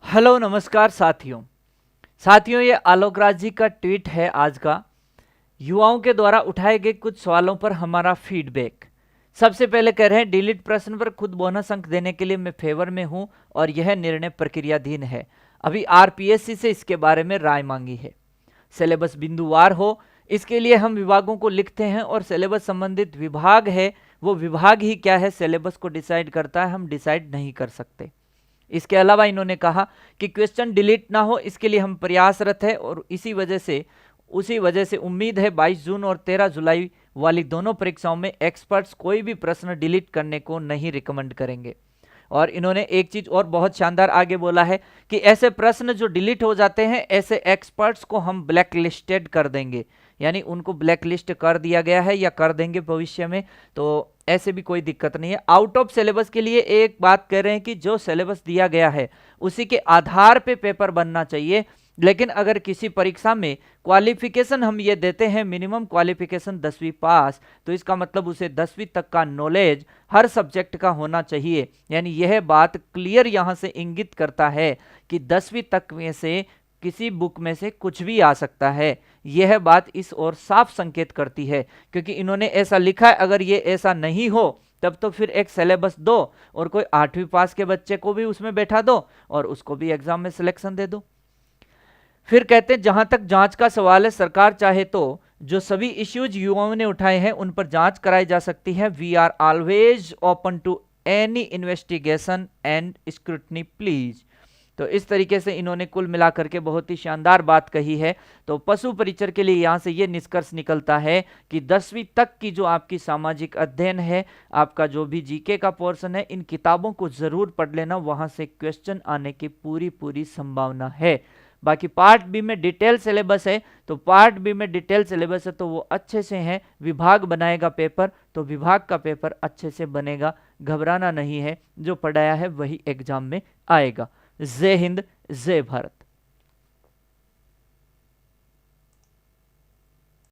Hello नमस्कार साथियों। ये आलोक राज जी का ट्वीट है आज का। युवाओं के द्वारा उठाए गए कुछ सवालों पर हमारा फीडबैक। सबसे पहले कह रहे हैं, डिलीट प्रश्न पर खुद बोनस अंक देने के लिए मैं फेवर में हूं और यह निर्णय प्रक्रियाधीन है। अभी आरपीएससी से इसके बारे में राय मांगी है। सिलेबस बिंदुवार हो, इसके लिए हम विभागों को लिखते हैं और सिलेबस संबंधित विभाग है, वो विभाग ही क्या है सिलेबस को डिसाइड करता है, हम डिसाइड नहीं कर सकते। इसके अलावा इन्होंने कहा कि क्वेश्चन डिलीट ना हो, इसके लिए हम प्रयासरत है और उसी वजह से उम्मीद है 22 जून और 13 जुलाई वाली दोनों परीक्षाओं में एक्सपर्ट्स कोई भी प्रश्न डिलीट करने को नहीं रिकमेंड करेंगे। और इन्होंने एक चीज और बहुत शानदार आगे बोला है कि ऐसे प्रश्न जो डिलीट हो जाते हैं, ऐसे एक्सपर्ट्स को हम ब्लैक लिस्टेड कर देंगे, यानी उनको ब्लैक लिस्ट कर दिया गया है या कर देंगे भविष्य में, तो ऐसे भी कोई दिक्कत नहीं है। आउट ऑफ सिलेबस के लिए एक बात कह रहे हैं कि जो सिलेबस दिया गया है उसी के आधार पे पेपर बनना चाहिए। लेकिन अगर किसी परीक्षा में क्वालिफिकेशन हम ये देते हैं मिनिमम क्वालिफिकेशन 10वीं पास, तो इसका मतलब उसे 10वीं तक का नॉलेज हर सब्जेक्ट का होना चाहिए। यानी यह बात क्लियर यहां से इंगित करता है कि 10वीं तक में से किसी बुक में से कुछ भी आ सकता है। यह बात इस ओर साफ संकेत करती है, क्योंकि इन्होंने ऐसा लिखा है। अगर ये ऐसा नहीं हो तब तो फिर एक सिलेबस दो और कोई 8वीं पास के बच्चे को भी उसमें बैठा दो और उसको भी एग्जाम में सिलेक्शन दे दो। फिर कहते हैं, जहां तक जांच का सवाल है, सरकार चाहे तो जो सभी इश्यूज युवाओं ने उठाए हैं उन पर जांच कराई जा सकती है। We are always open to any investigation and scrutiny please. तो इस तरीके से इन्होंने कुल मिलाकर के बहुत ही शानदार बात कही है। तो पशु परिचर के लिए यहां से यह निष्कर्ष निकलता है कि 10वीं तक की जो आपकी सामाजिक अध्ययन है, आपका जो भी जीके का पोर्शन है, इन किताबों को जरूर पढ़ लेना, वहां से क्वेश्चन आने की पूरी पूरी संभावना है। बाकी पार्ट बी में डिटेल सिलेबस है, तो पार्ट बी में डिटेल सिलेबस है तो वो अच्छे से है। विभाग बनाएगा पेपर तो विभाग का पेपर अच्छे से बनेगा, घबराना नहीं है। जो पढ़ाया है वही एग्जाम में आएगा। जय हिंद, जय भारत।